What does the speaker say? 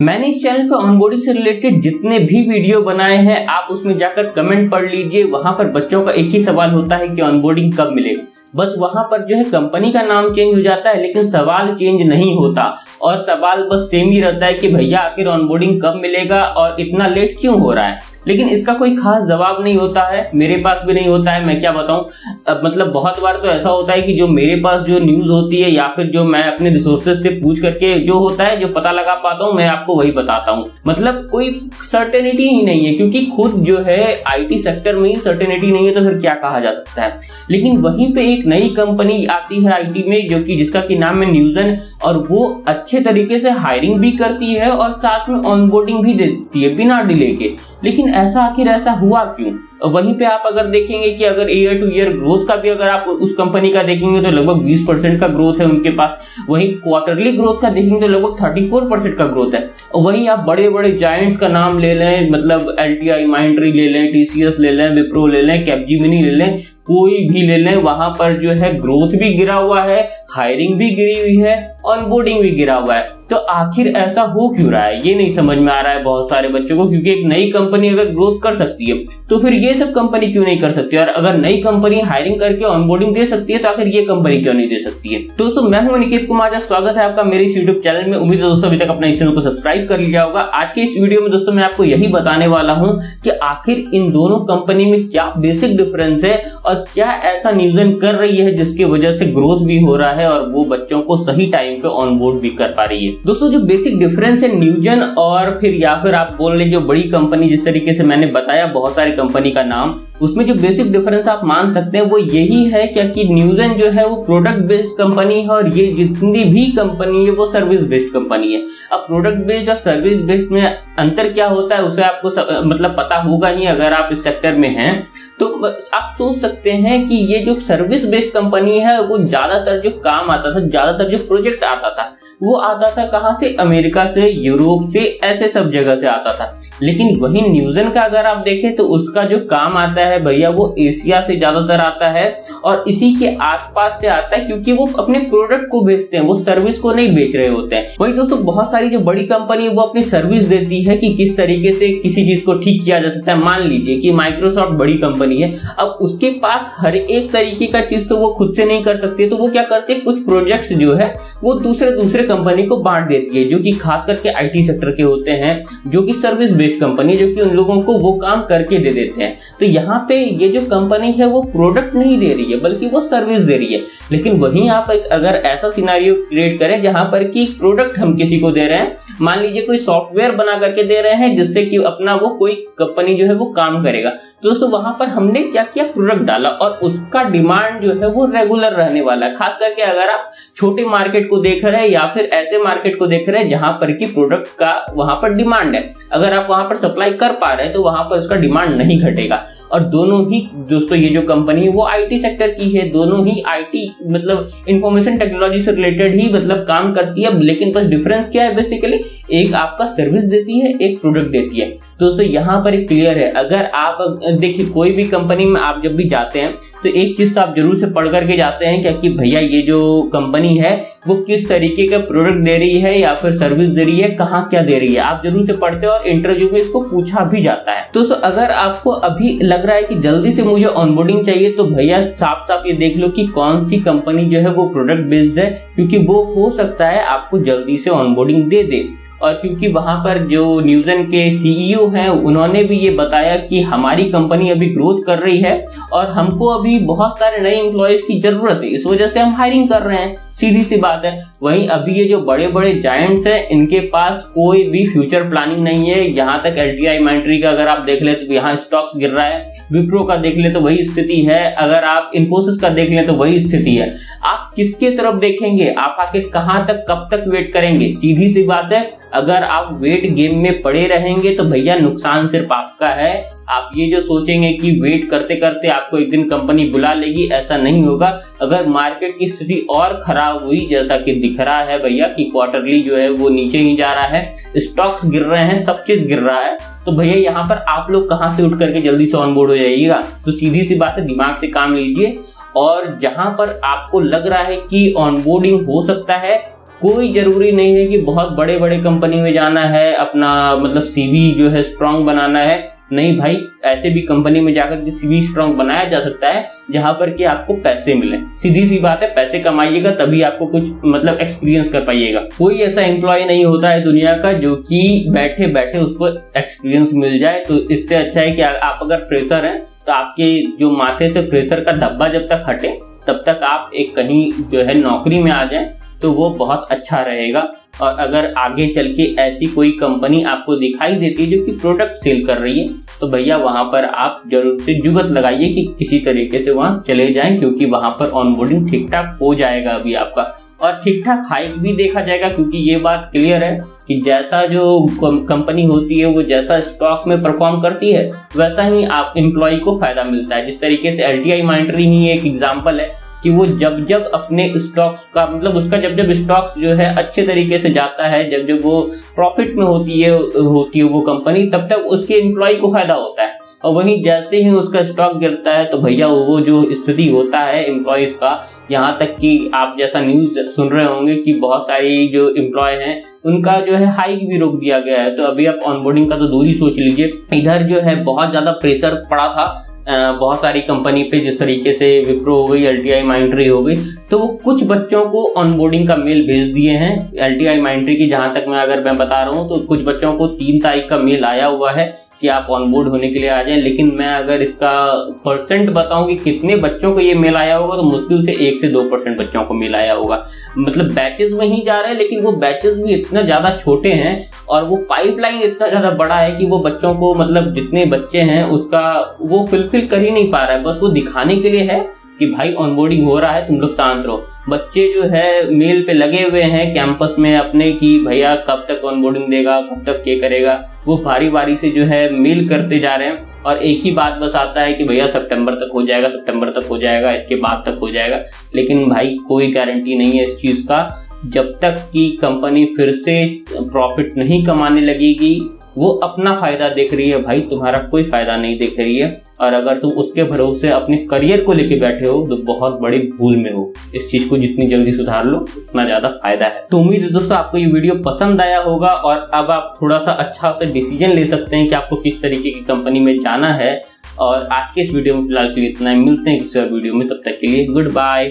मैंने इस चैनल पे ऑनबोर्डिंग से रिलेटेड जितने भी वीडियो बनाए हैं आप उसमें जाकर कमेंट पढ़ लीजिए। वहां पर बच्चों का एक ही सवाल होता है कि ऑनबोर्डिंग कब मिलेगा। बस वहां पर जो है कंपनी का नाम चेंज हो जाता है लेकिन सवाल चेंज नहीं होता और सवाल बस सेम ही रहता है कि भैया आखिर ऑनबोर्डिंग कब मिलेगा और इतना लेट क्यों हो रहा है। लेकिन इसका कोई खास जवाब नहीं होता है, मेरे पास भी नहीं होता है। मैं क्या बताऊं, मतलब बहुत बार तो ऐसा होता है कि जो मेरे पास जो न्यूज होती है या फिर जो मैं अपने रिसोर्सेज से पूछ करके जो होता है, जो पता लगा पाता हूं, मैं आपको वही बताता हूं। मतलब कोई सर्टेनिटी ही नहीं है क्योंकि खुद जो है आईटी सेक्टर में ही सर्टेनिटी नहीं है तो फिर क्या कहा जा सकता है। लेकिन वहीं पे एक नई कंपनी आती है आईटी में जो कि जिसका की नाम है न्यूजन, और वो अच्छे तरीके से हायरिंग भी करती है और साथ में ऑनबोर्डिंग भी देती है बिना डिले के। लेकिन आखिर ऐसा हुआ क्यों? वहीं पे आप अगर देखेंगे कि अगर ईयर टू ईयर ग्रोथ का भी अगर आप उस कंपनी का देखेंगे तो लगभग 20% का ग्रोथ है उनके पास। वहीं क्वार्टरली ग्रोथ का देखेंगे तो लगभग 34% का ग्रोथ है। और वहीं आप बड़े बड़े जायंट्स का नाम ले लें, मतलब एलटीआई माइंडट्री ले लें, टीसीएस ले लें, विप्रो ले लें, कैपजेमिनी ले लें, कोई भी ले लें, वहां पर जो है ग्रोथ भी गिरा हुआ है, हायरिंग भी गिरी हुई है, ऑनबोर्डिंग भी गिरा हुआ है। तो आखिर ऐसा हो क्यों रहा है ये नहीं समझ में आ रहा है बहुत सारे बच्चों को। क्योंकि एक नई कंपनी अगर ग्रोथ कर सकती है तो फिर ये सब कंपनी क्यों नहीं कर सकती, और अगर नई कंपनी हायरिंग करके ऑनबोर्डिंग दे सकती है तो आखिर ये कंपनी क्यों नहीं दे सकती है। दोस्तों मैं हूं अनिकेत कुमार, स्वागत है आपका मेरे इस यूट्यूब चैनल में। उम्मीद है दोस्तों अभी तक अपना इस चैनल को सब्सक्राइब कर लिया होगा। आज के इस वीडियो में दोस्तों मैं आपको यही बताने वाला हूं कि आखिर इन दोनों कंपनी में क्या बेसिक डिफरेंस है और क्या ऐसा न्यूजन कर रही है जिसकी वजह से ग्रोथ भी हो रहा है और वो बच्चों को सही टाइम पे ऑनबोर्ड भी कर पा रही है। दोस्तों जो बेसिक डिफरेंस है न्यूजन और फिर या फिर आप बोल ले जो बड़ी कंपनी, जिस तरीके से मैंने बताया बहुत सारी कंपनी का नाम, उसमें जो बेसिक डिफरेंस आप मान सकते हैं वो यही है क्या कि न्यूजन जो है वो प्रोडक्ट बेस्ड कंपनी है और ये जितनी भी कंपनी है वो सर्विस बेस्ड कंपनी है। अब प्रोडक्ट बेस्ड और सर्विस बेस्ड में अंतर क्या होता है उसे आपको मतलब पता होगा ही अगर आप इस सेक्टर में हैं। तो आप सोच सकते हैं कि ये जो सर्विस बेस्ड कंपनी है वो ज्यादातर जो काम आता था, ज्यादातर जो प्रोजेक्ट आता था वो आता था कहां से, अमेरिका से, यूरोप से, ऐसे सब जगह से आता था। लेकिन वही न्यूजन का अगर आप देखें तो उसका जो काम आता है भैया वो एशिया से ज्यादातर आता है और इसी के आसपास से आता है क्योंकि वो अपने प्रोडक्ट को बेचते हैं, वो सर्विस को नहीं बेच रहे होते हैं। वही दोस्तों बहुत सारी जो बड़ी कंपनी है वो अपनी सर्विस देती है कि किस तरीके से किसी चीज को ठीक किया जा सकता है। मान लीजिए कि माइक्रोसॉफ्ट बड़ी कंपनी है, अब उसके पास हर एक तरीके का चीज तो वो खुद से नहीं कर सकती, तो वो क्या करते हैं कुछ प्रोजेक्ट्स जो है वो दूसरे कंपनी को बांट देती है जो कि खास करके आईटी सेक्टर के होते हैं, जो कि सर्विस बेस्ड कंपनी, जो कि उन लोगों को वो काम करके दे देते हैं। तो यहाँ पे ये जो कंपनी है वो प्रोडक्ट नहीं दे रही है बल्कि वो सर्विस दे रही है। लेकिन वहीं आप अगर ऐसा सिनेरियो क्रिएट करें जहां पर कि प्रोडक्ट हम किसी को दे रहे हैं, मान लीजिए कोई सॉफ्टवेयर बना करके दे रहे हैं जिससे कि अपना वो कोई कंपनी जो है वो काम करेगा, तो दोस्तों वहां पर हमने क्या किया, प्रोडक्ट डाला और उसका डिमांड जो है वो रेगुलर रहने वाला है। खास करके अगर आप छोटे मार्केट को देख रहे हैं या फिर ऐसे मार्केट को देख रहे हैं जहां पर कि प्रोडक्ट का वहां पर डिमांड है, अगर आप वहां पर सप्लाई कर पा रहे हैं तो वहां पर उसका डिमांड नहीं घटेगा। और दोनों ही दोस्तों ये जो कंपनी है वो आईटी सेक्टर की है, दोनों ही आईटी मतलब इंफॉर्मेशन टेक्नोलॉजी से रिलेटेड ही मतलब काम करती है। लेकिन बस डिफरेंस क्या है, बेसिकली एक आपका सर्विस देती है, एक प्रोडक्ट देती है। दोस्तों यहाँ पर एक क्लियर है, अगर आप देखिए कोई भी कंपनी में आप जब भी जाते हैं तो एक चीज तो आप जरूर से पढ़ करके जाते हैं क्या कि भैया ये जो कंपनी है वो किस तरीके का प्रोडक्ट दे रही है या फिर सर्विस दे रही है, कहाँ क्या दे रही है, आप जरूर से पढ़ते हैं और इंटरव्यू में इसको पूछा भी जाता है। दोस्तों अगर आपको अभी लग रहा है कि जल्दी से मुझे ऑनबोर्डिंग चाहिए तो भैया साफ साफ ये देख लो कि कौन सी कंपनी जो है वो प्रोडक्ट बेस्ड है, क्योंकि वो हो सकता है आपको जल्दी से ऑनबोर्डिंग दे दे। और क्योंकि वहां पर जो न्यूजन के सीईओ हैं उन्होंने भी ये बताया कि हमारी कंपनी अभी ग्रोथ कर रही है और हमको अभी बहुत सारे नए एम्प्लॉयज की जरूरत है, इस वजह से हम हायरिंग कर रहे हैं, सीधी सी बात है। वहीं अभी ये जो बड़े बड़े जायंट्स हैं इनके पास कोई भी फ्यूचर प्लानिंग नहीं है। यहाँ तक एलटीआई माइंडट्री का अगर आप देख ले तो यहाँ स्टॉक्स गिर रहा है, विप्रो का देख ले तो वही स्थिति है, अगर आप इन्फोसिस का देख ले तो वही स्थिति है। आप किसके तरफ देखेंगे, आप आखिर कहाँ तक कब तक वेट करेंगे? सीधी सी बात है, अगर आप वेट गेम में पड़े रहेंगे तो भैया नुकसान सिर्फ आपका है। आप ये जो सोचेंगे कि वेट करते करते आपको एक दिन कंपनी बुला लेगी, ऐसा नहीं होगा। अगर मार्केट की स्थिति और खराब हुई जैसा कि दिख रहा है भैया कि क्वार्टरली जो है वो नीचे ही जा रहा है, स्टॉक्स गिर रहे हैं, सब चीज गिर रहा है, तो भैया यहाँ पर आप लोग कहाँ से उठ करके जल्दी से ऑनबोर्ड हो जाइएगा? तो सीधी सी बात है, दिमाग से काम लीजिए और जहां पर आपको लग रहा है कि ऑनबोर्डिंग हो सकता है कोई जरूरी नहीं है कि बहुत बड़े बड़े कंपनी में जाना है, अपना मतलब सीवी जो है स्ट्रांग बनाना है। नहीं भाई, ऐसे भी कंपनी में जाकर के सीवी स्ट्रांग बनाया जा सकता है जहां पर कि आपको पैसे मिले। सीधी सी बात है, पैसे कमाइएगा तभी आपको कुछ मतलब एक्सपीरियंस कर पाइएगा। कोई ऐसा एम्प्लॉय नहीं होता है दुनिया का जो कि बैठे बैठे उसको एक्सपीरियंस मिल जाए। तो इससे अच्छा है कि आप अगर फ्रेशर हैं तो आपके जो माथे से फ्रेशर का धब्बा जब तक हटे तब तक आप एक कहीं जो है नौकरी में आ जाएं तो वो बहुत अच्छा रहेगा। और अगर आगे चल के ऐसी कोई कंपनी आपको दिखाई देती है जो कि प्रोडक्ट सेल कर रही है तो भैया वहां पर आप जरूर से जुगत लगाइए कि किसी तरीके से वहां चले जाएं, क्योंकि वहां पर ऑनबोर्डिंग ठीक ठाक हो जाएगा अभी आपका, और ठीक ठाक हाइक भी देखा जाएगा। क्योंकि ये बात क्लियर है कि जैसा जो कंपनी होती है वो जैसा स्टॉक में परफॉर्म करती है वैसा ही आप एम्प्लॉय को फायदा मिलता है। जिस तरीके से LTI माइंट्री ही एक एग्जाम्पल है कि वो जब जब अपने स्टॉक्स का मतलब उसका जब जब स्टॉक्स जो है अच्छे तरीके से जाता है, जब जब वो प्रॉफिट में होती है वो कंपनी, तब तक उसके एम्प्लॉय को फायदा होता है। और वहीं जैसे ही उसका स्टॉक गिरता है तो भैया वो जो स्थिति होता है एम्प्लॉयज का, यहाँ तक कि आप जैसा न्यूज सुन रहे होंगे कि बहुत सारी जो एम्प्लॉय हैं उनका जो है हाइक भी रोक दिया गया है। तो अभी आप ऑनबोर्डिंग का तो दूर ही सोच लीजिए, इधर जो है बहुत ज्यादा प्रेशर पड़ा था बहुत सारी कंपनी पे, जिस तरीके से विप्रो हो गई, LTI माइंट्री हो गई, तो वो कुछ बच्चों को ऑनबोर्डिंग का मेल भेज दिए हैं। LTI माइंट्री की जहां तक मैं बता रहा हूं तो कुछ बच्चों को 3 तारीख का मेल आया हुआ है कि आप ऑनबोर्ड होने के लिए आ जाएं। लेकिन मैं अगर इसका परसेंट बताऊं कि कितने बच्चों को ये मेल आया होगा तो मुश्किल से 1 से 2% बच्चों को मेल आया होगा। मतलब बैचेस में ही जा रहे हैं, लेकिन वो बैचेस भी इतना ज्यादा छोटे हैं और वो पाइपलाइन इतना ज्यादा बड़ा है कि वो बच्चों को मतलब जितने बच्चे हैं उसका वो फुलफिल कर ही नहीं पा रहा है। बस वो दिखाने के लिए है कि भाई ऑनबोर्डिंग हो रहा है, तुम लोग शांत रहो। बच्चे जो है मेल पे लगे हुए हैं कैंपस में अपने कि भैया कब तक ऑनबोर्डिंग देगा, कब तक क्या करेगा, वो बारी बारी से जो है मेल करते जा रहे हैं और एक ही बात बस आता है कि भैया सितंबर तक हो जाएगा, सितंबर तक हो जाएगा, इसके बाद तक हो जाएगा। लेकिन भाई कोई गारंटी नहीं है इस चीज का। जब तक कि कंपनी फिर से प्रॉफिट नहीं कमाने लगेगी, वो अपना फायदा देख रही है भाई, तुम्हारा कोई फायदा नहीं देख रही है। और अगर तुम उसके भरोसे अपने करियर को लेके बैठे हो तो बहुत बड़ी भूल में हो। इस चीज को जितनी जल्दी सुधार लो उतना ज्यादा फायदा है। तो उम्मीद है दोस्तों आपको ये वीडियो पसंद आया होगा और अब आप थोड़ा सा अच्छा सा डिसीजन ले सकते हैं कि आपको किस तरीके की कंपनी में जाना है। और आज के इस वीडियो में फिलहाल के लिए इतना ही, मिलते हैं किसी और वीडियो में, तब तक के लिए गुड बाय।